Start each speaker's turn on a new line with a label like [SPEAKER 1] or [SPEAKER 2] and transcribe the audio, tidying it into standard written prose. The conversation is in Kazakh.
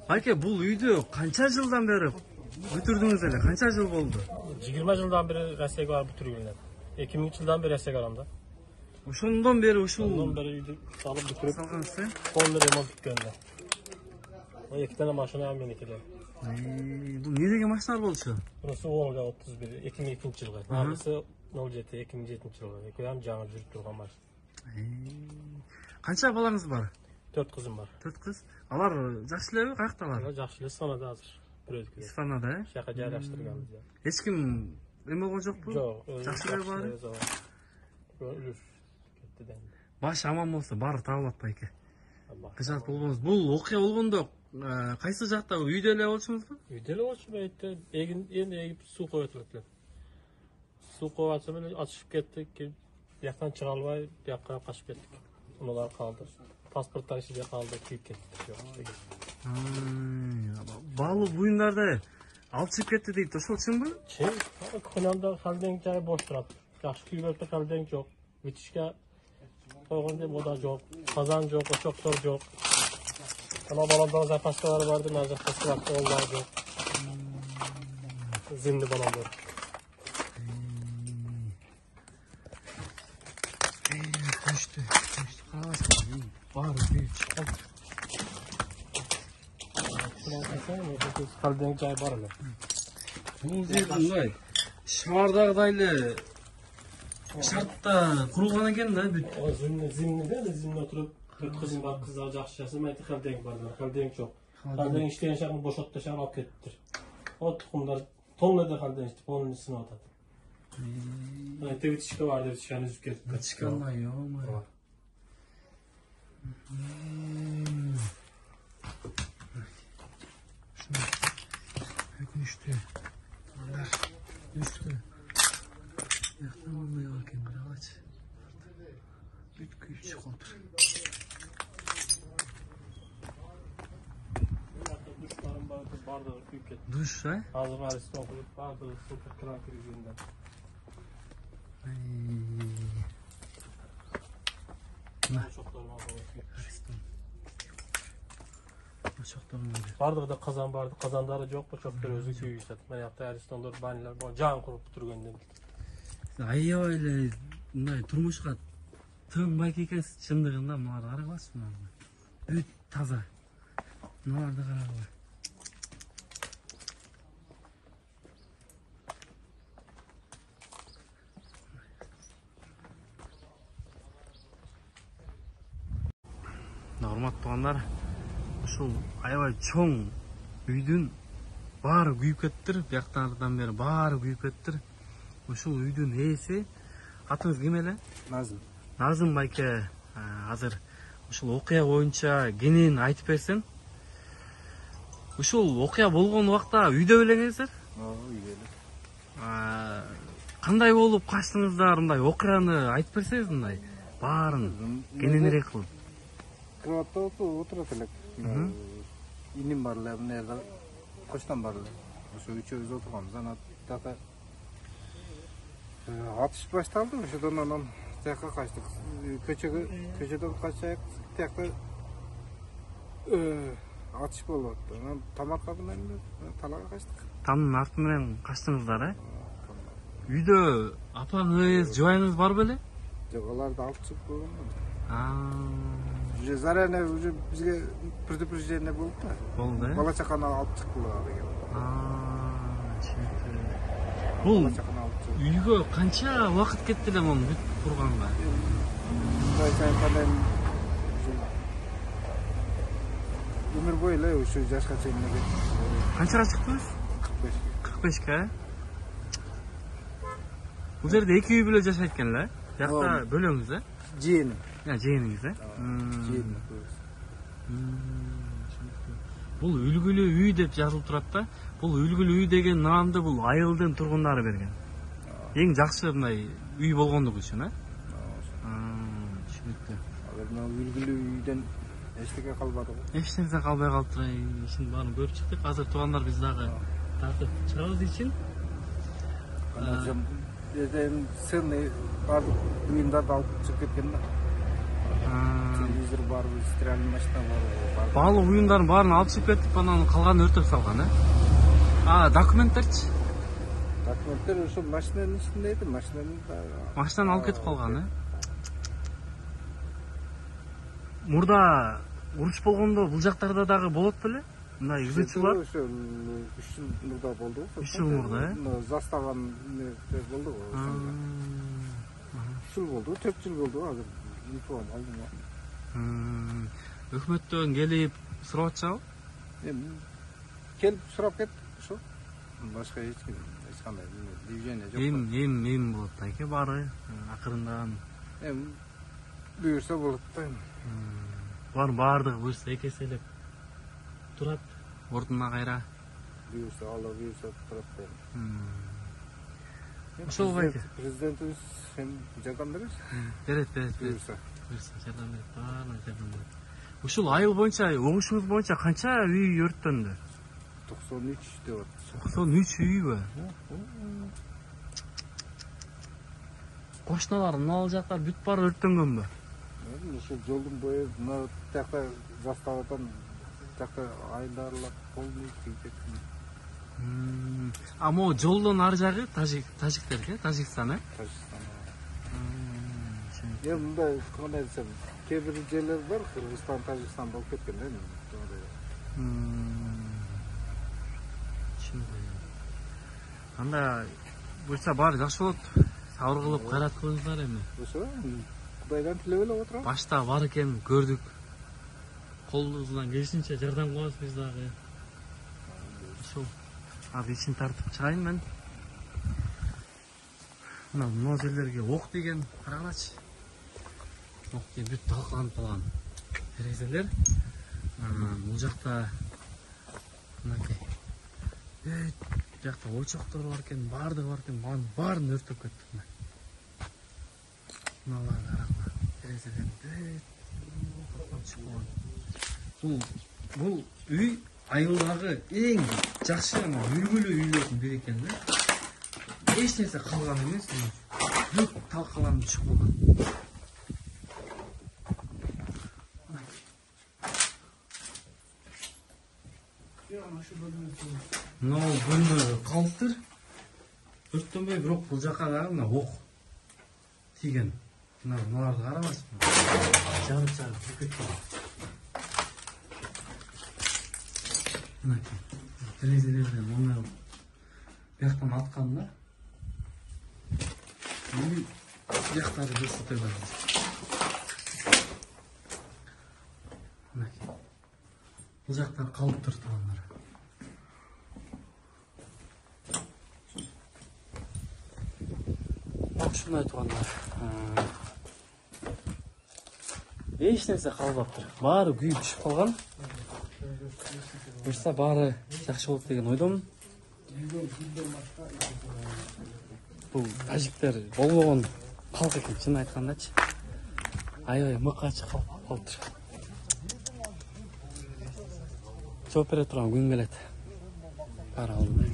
[SPEAKER 1] Aka, bu uydu qancha yildan beri bitirdingiz ele? Qancha yil bo'ldi?
[SPEAKER 2] 20 yıldan beri Rossiyaga borib bitirganlar. 2000 yıldan beri Rossiyaga boramda.
[SPEAKER 1] O'shandan beri o'sha
[SPEAKER 2] Ondan beri uydu salib bitirib,
[SPEAKER 1] salgansiz.
[SPEAKER 2] qo'lni remont bitganda. O ikki tane mashina ham menikilar.
[SPEAKER 1] Bu ne degan mashinalar bo'ldi shu?
[SPEAKER 2] Burası Volga 31, 2002 yılga. Nargisi 07, 2007 yılga. İki ham жаңы жүрüp turgan mashina.
[SPEAKER 1] Qancha bolangiz bor?
[SPEAKER 2] 4 kızım var.
[SPEAKER 1] 4 qiz. Alar yaxshilarmi? Qayerdalar?
[SPEAKER 2] Ular yaxshilar sanada hozir. Biroz
[SPEAKER 1] Isfanada.
[SPEAKER 2] Shaqa joylashtirganmiz ya.
[SPEAKER 1] Hech kim nima bo'lgan yo'qmi?
[SPEAKER 2] Yo'q,
[SPEAKER 1] Yaxshilar bor.
[SPEAKER 2] Ölür. Ketdi endi.
[SPEAKER 1] Baş aman bo'lsa, bari tavlatdi aka.
[SPEAKER 2] Allah.
[SPEAKER 1] Qijat bo'lgansiz. Bu voqea bo'lganda qaysi joqda uydalar bo'lishingizmi?
[SPEAKER 2] Uydalar olsun aytdi. Endi egib suv qo'yatdilar. Suv qo'yatsa bilan ochishib ketdik. Bu yoqdan chiqa olmay, bu yoqqa qochib ketdik. Ular qoldi. Pasportlar ichida qoldi, kuyib ketdik.
[SPEAKER 1] Balı buyunlarda alçıp ketdi deydi. O'sha uchunmi?
[SPEAKER 2] Şey, konamda xaldenk joyi bo'sh turadi. Yaxshi kuyibda xaldenk yo'q. Bitishga qo'yganda moda yo'q, qozon yo'q, o'choqlar yo'q. Ana balandar zapaskalar vardı, zapaskalar onlar yo'q. Zimni balandar.
[SPEAKER 1] Düştü. Var bir çıkan.
[SPEAKER 2] Xaldenk joyi bor edi.
[SPEAKER 1] Bu bunday shahardagidayli shartda qurilgan ekan-da.
[SPEAKER 2] O zimni o'tirib, qizim bor, qizlar yaxshi yashasa, mayli xaldenk bor. Xaldenk yo'q. Xaldenk ishlagan shaxni bo'shatib tashlab olib ketdilar. O tuxumlar tonlada xaldenk istib, onun isini otadi. Aytib bitishga bordi, bitishgani uzib ketdi.
[SPEAKER 1] Bitishganlar yo'qmi? Düştü. Düştü. Yaktan olmaya bakayım bir aç. Bütküyüp çıkıldı. Duş ha?
[SPEAKER 2] Hazır Ariston okuyup vardı, super kral krizinden. Vardı da kazan vardı, kazanları yok, bu çok da özü köyü işte. Ben yaptı Ariston'da baniler, bu can kurup turganda.
[SPEAKER 1] Ay öyle, bunday turmuşqa tığınbay ekansiz, chindig'inda bularni qarayapsiz bularni. Uy toza. Bularni qaranglar. Hurmat tuğanlar, şu aybay çoğun uydun bari kuyup kettir, bu yoqdan beri bari kuyup kettir. Şu uydun neyse, atınız kim ele?
[SPEAKER 3] Nazım.
[SPEAKER 1] Nazım aka, hazır ушул окуя боюнча кенен айтып берсең. Ушул окуя болгон убакта үйдө белеңиздер?
[SPEAKER 3] Үйдө.
[SPEAKER 1] Кандай болуп качтыңыздар, мындай окуяны айтып берсеңиз мындай баарын кененирээк кылып.
[SPEAKER 3] Кроватта отурат элек. Иним бар эле, мына жерде коштан бар эле. Ошо үчөөбүз отурганбыз. Анан тата атыш башталды, ошодон анан тияка качтык. Көчөдөн качайык, тиякта атыш болуп атты. Анан тамакка менен талага качтык.
[SPEAKER 1] Тамдын арты менен качтыңыздар, э? Үйдө апаңыз, жубайыңыз бар беле?
[SPEAKER 3] Жок, аларды алып чыгып койгон.
[SPEAKER 1] Уже
[SPEAKER 3] заранее уже бизге предупреждение болуп да.
[SPEAKER 1] Болду, э?
[SPEAKER 3] Бала чаканы алып чыктылар деген.
[SPEAKER 1] Бул үйгө канча убакыт кетти эле муну бүт турганга?
[SPEAKER 3] Өмүр бою эле ушу жашка чейин кетти.
[SPEAKER 1] Канчага чыктыңыз? 45. 45ке. Бул жерде эки үй бүлө жашайт экен эле. Биякта бөлөңүз, э?
[SPEAKER 3] Жээним.
[SPEAKER 1] Жээниңиз, э?
[SPEAKER 3] Жээним.
[SPEAKER 1] Бул үлгүлүү үй деп жазылып турат да. Бул үлгүлүү үй деген наамды бул айылдын тургундары берген. Эң жакшы мындай үй болгондугу үчүн, э? Түшүнүктүү.
[SPEAKER 3] Мына үлгүлүү үйдөн эчтеке калбады го.
[SPEAKER 1] Эчтеке калбай калыптыр. Ишин баарын көрүп чыктык. Азыр туугандар биз дагы тартып чыгабыз үчүн.
[SPEAKER 3] Сын бардык буюмдарды алып чыгып кеткен да. телевизор бар, стиральный машина бар.
[SPEAKER 1] Барлық бұйымдардың барын алып шығып кетіп, ананы қалғанын өртеп салған, документтерчи?
[SPEAKER 3] Документтер ошо машинанын ичинде эди,
[SPEAKER 1] Машинаны алып кетип калган, Мурда уруш болгондо бул жактарда дагы болот беле? Мындай күзөтчүлөр?
[SPEAKER 3] Ошо 3 жыл мурда болду.
[SPEAKER 1] 3 жыл мурда,
[SPEAKER 3] Заставан болду. 3 жыл болду, 4 жыл болду азыр.
[SPEAKER 1] Өкмөттөн келип сурап атчабы?
[SPEAKER 3] Келип сурап кетти ошо. Башка эч кандай движение жок.
[SPEAKER 1] Эм болот да эке баары акырындан.
[SPEAKER 3] Буюрса болот да.
[SPEAKER 1] Булардын баардыгы буюрса экеселеп турат, ордуна кайра.
[SPEAKER 3] Буюрса Алла буюрса турат да.
[SPEAKER 1] Ошол байке.
[SPEAKER 3] Президентибиз жардам берет.
[SPEAKER 1] Берет.
[SPEAKER 3] Буюрса
[SPEAKER 1] жардам берет, баардыгы жардам берет. Ушул айыл боюнча, угушуңуз боюнча канча үй өрттөндү?
[SPEAKER 3] 93 деп атат.
[SPEAKER 1] 93 үйбү? Кошуналардын ал жактар бүт баары өрттөнгөнбү?
[SPEAKER 3] Ушул жолдун бою мына жакта заставадан жакта айылдарлап полный тийет.
[SPEAKER 1] А могу жолдон ары жагы тажиктерге, Тажикстан,
[SPEAKER 3] Тажикстан. Мындай кандай десем, кээ бир жерлер бар, Кыргызстан, Тажикстан болуп кеткен да.
[SPEAKER 1] Анда буюрса баары жакшы болот. Сабыр кылып кайрат кылыңыздар эми.
[SPEAKER 3] Ошо Кудайдан тилеп эле отурам.
[SPEAKER 1] Башта бар экен көрдүк. Колубуздан келишинче жардам кылабыз биз дагы. Ошол. Ишин тартып чыгайын мен. Мына жерлерге ок деген карагылачы. Ок деген бүт талкаланып калган терезелер. Бул жакта мынакей. Жакта очоктор бар экен, баардыгы бар экен, баарын өртөп кеттик. Мыналарды караңдар. Терезелерин бүт чыгып калган. Бул үй айылдагы эң жакшы үлгүлүү үйлөрдүн бири экен да. Эч нерсе калган эмес, бүт талкаланып чыгып калган. Мынау бөлмө калыптыр. Өрттөнбөй, бирок бул жакка дагы мына ок тийген. Мыналарды карабайсызбы? Жарып кеткен. Мынакей. Терезелерден оңай бияктан аткан да. Бияктарды көрсөтө беребиз. Мынакей. Бул жактар калыптыр туугандар. Ушундай туугандар. Эч нерсе калбаптыр. Баары күйүп түшүп калган. Буюрса баары жакшы болот деген ойдомун. Бул тажиктер болбогон калк экен, чын айткандачы. Аябай мыкачы калыптыр. Жооп бере турган күн келет. Баары алдыда.